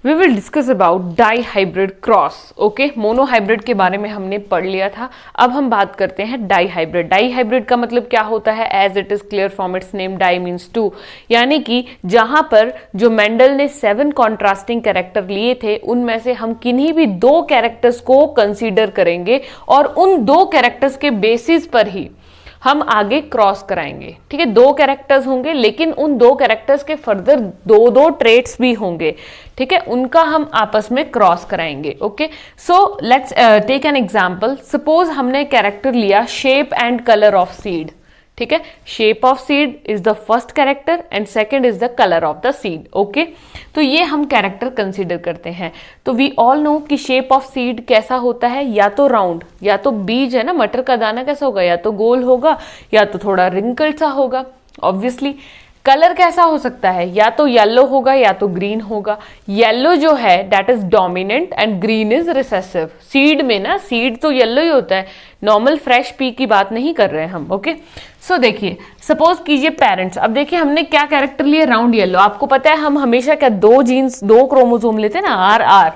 We will discuss about dihybrid cross. Okay, monohybrid के बारे में हमने पढ़ लिया था. अब हम बात करते हैं डाईहाइब्रिड. डाईहाइब्रिड का मतलब क्या होता है? As it is clear from its name, di means two. यानी कि जहां पर जो मेंडल ने 7 कॉन्ट्रास्टिंग कैरेक्टर लिए थे, उनमें से हम किन्हीं भी 2 कैरेक्टर्स को कंसीडर करेंगे और उन 2 कैरेक्टर्स के बेसिस पर ही हम आगे क्रॉस कराएंगे. ठीक है, 2 कैरेक्टर्स होंगे, लेकिन उन 2 कैरेक्टर्स के फर्दर 2 ट्रेट्स भी होंगे. ठीक है, उनका हम आपस में क्रॉस कराएंगे. Okay, so let's take an example. Suppose हमने कैरेक्टर लिया shape and colour of seed. ठीक है, shape of seed is the first character and second is the colour of the seed. Okay, तो ये हम कैरेक्टर कंसीडर करते हैं. तो वी ऑल नो कि शेप ऑफ सीड कैसा होता है, या तो राउंड, या तो बीज है ना, मटर का दाना कैसा होगा, या तो गोल होगा या तो थोड़ा रिंकल्ड सा होगा. ऑब्वियसली कलर कैसा हो सकता है, या तो येलो होगा या तो ग्रीन होगा. येलो जो है that is dominant and green is recessive. Seed में ना, सीड तो येलो ही होता है, नॉर्मल फ्रेश पी की बात नहीं कर रहे हैं हम. ओके, सो देखिए, सपोज कीजिए पेरेंट्स. अब देखिए हमने क्या कैरेक्टर लिए, राउंड येलो. आपको पता है हम हमेशा क्या 2 जीन्स 2 क्रोमोसोम लेते हैं ना, आर आर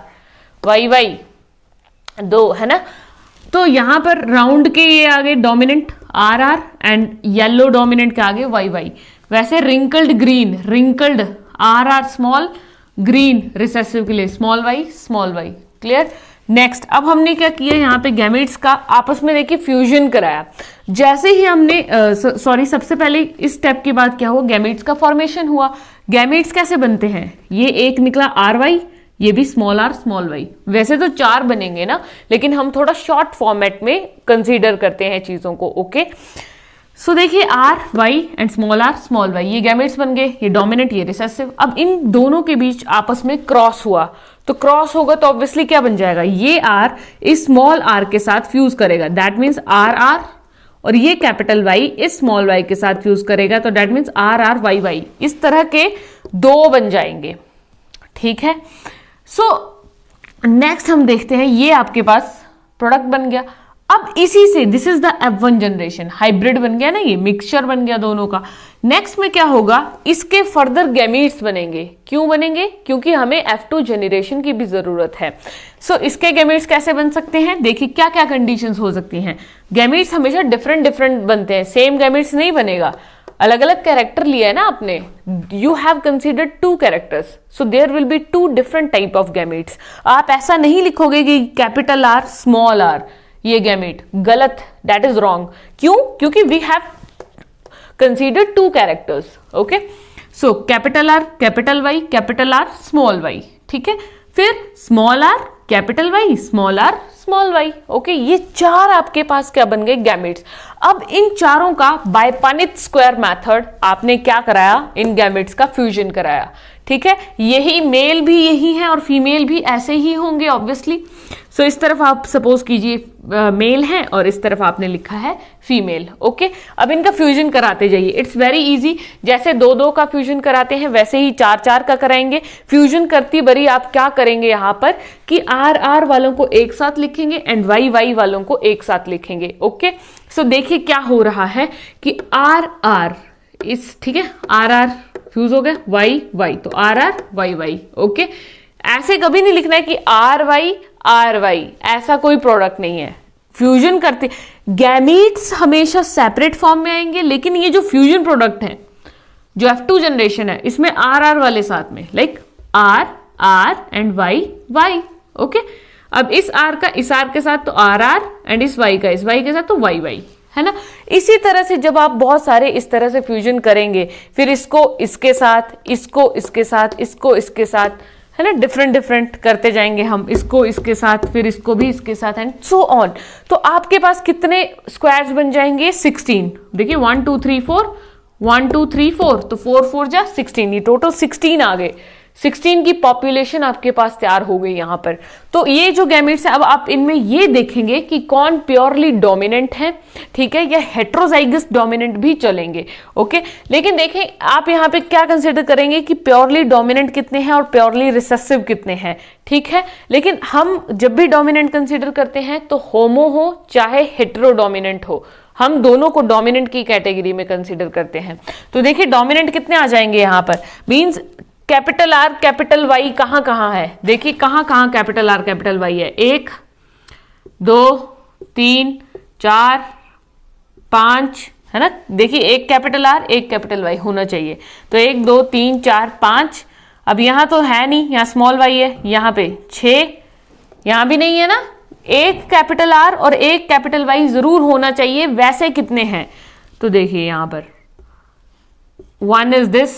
वाई वाई 2, है ना. तो यहां पर राउंड के ये आगे dominant R R and yellow dominant के आगे वाई वाई. वैसे wrinkled green, wrinkled R R small, green recessive के लिए small Y small Y. Clear. Next, अब हमने क्या किया, यहाँ पे गैमेट्स का आपस में देखिए फ्यूजन कराया. जैसे ही हमने सबसे पहले इस स्टेप के बाद क्या हुआ, गैमेट्स का फॉर्मेशन हुआ. गैमेट्स कैसे बनते हैं, ये एक निकला आर वाई, ये भी स्मॉल आर स्मॉल वाई. वैसे तो 4 बनेंगे ना, लेकिन हम थोड़ा शॉर्ट फॉर्मेट में कंसीडर करते हैं चीजों को. ओके, सो देखिए R Y and small R small Y, ये गैमेट्स बन गए, ये डोमिनेंट ये रिसेसिव. अब इन दोनों के बीच आपस में क्रॉस हुआ, तो क्रॉस होगा तो ऑब्वियसली क्या बन जाएगा, ये आर इस स्मॉल आर के साथ फ्यूज करेगा, दैट मीन्स आर आर, और ये कैपिटल वाई इस स्मॉल वाई के साथ फ्यूज करेगा, तो that means R R Y Y. इस तरह के 2 बन जाएंगे. ठीक है, सो नेक्स्ट हम देखते हैं, ये आपके पास प्रोडक्ट बन गया. अब इसी से this is the F1 generation, hybrid बन गया ना, ये मिक्सचर बन गया दोनों का. नेक्स्ट में क्या होगा, इसके फर्दर गैमीट्स बनेंगे. क्यों बनेंगे, क्योंकि हमें F2 जनरेशन की भी जरूरत है. सो इसके गैमीट्स कैसे बन सकते हैं, देखिए क्या क्या कंडीशंस हो सकती हैं. गैमीट्स हमेशा डिफरेंट डिफरेंट बनते हैं, सेम गैमीट्स नहीं बनेगा. अलग अलग कैरेक्टर लिया है ना आपने, you have considered 2 characters, so there will be 2 different type of gametes. आप ऐसा नहीं लिखोगे कि कैपिटल आर स्मॉल आर ये गैमेट, गलत, दैट इज रॉन्ग. क्यों, क्योंकि we have considered 2 characters. Okay, so capital Y capital R small Y. ठीक है, फिर small R capital Y small R small Y. Okay, ये 4 आपके पास क्या बन गए, गैमेट्स. अब इन चारों का बाय पनित स्क्वायर मेथड आपने क्या कराया, इन गैमेट्स का फ्यूजन कराया. ठीक है, यही मेल भी यही है और फीमेल भी ऐसे ही होंगे ऑब्वियसली. सो इस तरफ आप सपोज कीजिए मेल है और इस तरफ आपने लिखा है फीमेल. ओके, अब इनका फ्यूजन कराते जाइए. इट्स वेरी इजी, जैसे 2-2 का फ्यूजन कराते हैं वैसे ही 4-4 का कराएंगे. फ्यूजन करती बरी आप क्या करेंगे यहाँ पर कि आर आर वालों को एक साथ लिखेंगे एंड वाई वाई वालों को एक साथ लिखेंगे. ओके, सो देखिए क्या हो रहा है कि आर आर इस, ठीक है, आर आर फ्यूज हो गया, वाई वाई, तो R R Y Y. Okay, ऐसे कभी नहीं लिखना है कि आर वाई, ऐसा कोई प्रोडक्ट नहीं है. फ्यूजन करते गैमीट्स हमेशा सेपरेट फॉर्म में आएंगे, लेकिन ये जो फ्यूजन प्रोडक्ट है, जो F2 जनरेशन है, इसमें आर आर वाले साथ में, like R R and Y Y. Okay, अब इस आर का इस आर के साथ तो आर आर एंड इस वाई का इस वाई के साथ तो वाई वाई, है ना. इसी तरह से जब आप बहुत सारे इस तरह से फ्यूजन करेंगे, फिर इसको इसके साथ, इसको इसके साथ, इसको इसके साथ, है ना, डिफरेंट डिफरेंट करते जाएंगे हम, इसको इसके साथ, फिर इसको भी इसके साथ एंड सो ऑन. तो आपके पास कितने स्क्वायर्स बन जाएंगे, 16. देखिए 1 2 3 4, 1 2 3 4, तो 4 4 जा 16, ये टोटल 16 आ गए. 16 की पॉपुलेशन आपके पास तैयार हो गई यहां पर. तो ये जो गैमेट्स है, अब आप इनमें ये देखेंगे कि कौन प्योरली डोमिनेंट है, ठीक है, या हेट्रोजाइगस डोमिनेंट भी चलेंगे. ओके, लेकिन देखें आप यहाँ पे क्या कंसिडर करेंगे कि प्योरली डोमिनेंट कितने हैं और प्योरली रिसेसिव कितने हैं. ठीक है, लेकिन हम जब भी डोमिनेंट कंसिडर करते हैं तो होमो हो चाहे हेट्रो डोमिनेंट हो, हम दोनों को डोमिनेंट की कैटेगरी में कंसीडर करते हैं। तो देखिए डोमिनेंट कितने आ जाएंगे यहाँ पर, means capital R capital Y कहाँ कहाँ है, देखिए कहाँ कहाँ कैपिटल आर कैपिटल वाई है, 1 2 3 4 5 है ना। देखिए एक कैपिटल आर एक कैपिटल वाई होना चाहिए, तो 1 2 3 4 5। अब यहाँ तो है नहीं, यहाँ स्मॉल वाई है, यहाँ पे 6, यहाँ भी नहीं है ना। एक कैपिटल आर और एक कैपिटल वाई जरूर होना चाहिए, वैसे कितने हैं, तो देखिए यहाँ पर 1 इज दिस,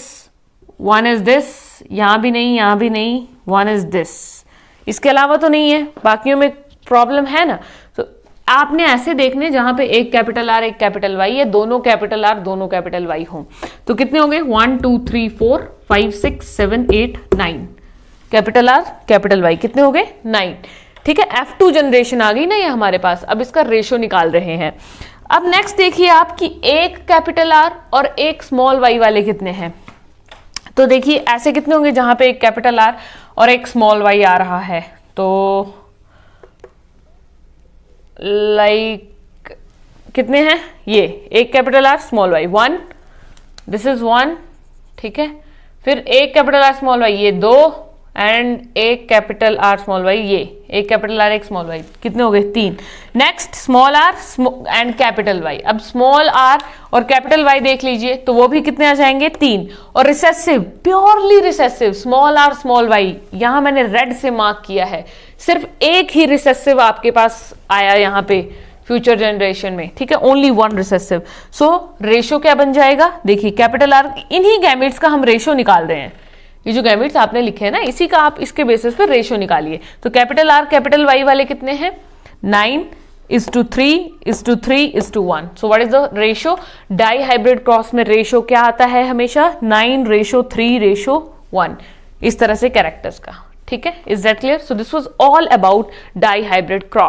1 इज दिस, यहाँ भी नहीं, यहाँ भी नहीं, 1 इज दिस, इसके अलावा तो नहीं है, बाकियों में प्रॉब्लम है ना। तो आपने ऐसे देखने जहां पे एक कैपिटल आर एक कैपिटल वाई है, दोनों कैपिटल आर दोनों कैपिटल वाई हो, तो कितने हो गए 1 2 3 4 5 6 7 8 9 कैपिटल आर कैपिटल वाई कितने हो गए 9। ठीक है, F2 जनरेशन आ गई ना ये हमारे पास। अब इसका रेशो निकाल रहे हैं। अब नेक्स्ट देखिए आप कि एक कैपिटल आर और एक स्मॉल वाई वाले कितने हैं, तो देखिए ऐसे कितने होंगे जहां पे एक कैपिटल आर और एक स्मॉल वाई आ रहा है, तो लाइक कितने हैं ये, एक capital R small Y 1, this is 1, ठीक है। फिर एक कैपिटल आर स्मॉल वाई ये 2, एंड एक कैपिटल आर स्मॉल वाई ये, एक कैपिटल आर एक स्मॉल वाई, कितने हो गए 3। Next small R and capital Y. अब स्मॉल आर और कैपिटल वाई देख लीजिए, तो वो भी कितने आ जाएंगे 3। और recessive, purely recessive small R small Y, यहां मैंने रेड से मार्क किया है, सिर्फ एक ही रिसेसिव आपके पास आया यहाँ पे फ्यूचर जनरेशन में, ठीक है, ओनली 1 रिसेसिव। सो रेशो क्या बन जाएगा, देखिए कैपिटल आर, इन्हीं गैमेट्स का हम रेशो निकाल रहे हैं, ये जो गैमेट्स आपने लिखे हैं ना इसी का आप इसके बेसिस पर रेशो निकालिए। तो कैपिटल आर कैपिटल वाई वाले कितने हैं 9:3:3:1। So what is the ratio, dihybrid cross में रेशो क्या आता है हमेशा 9:3:1, इस तरह से कैरेक्टर्स का। ठीक है, is that clear. So this was all about dihybrid cross.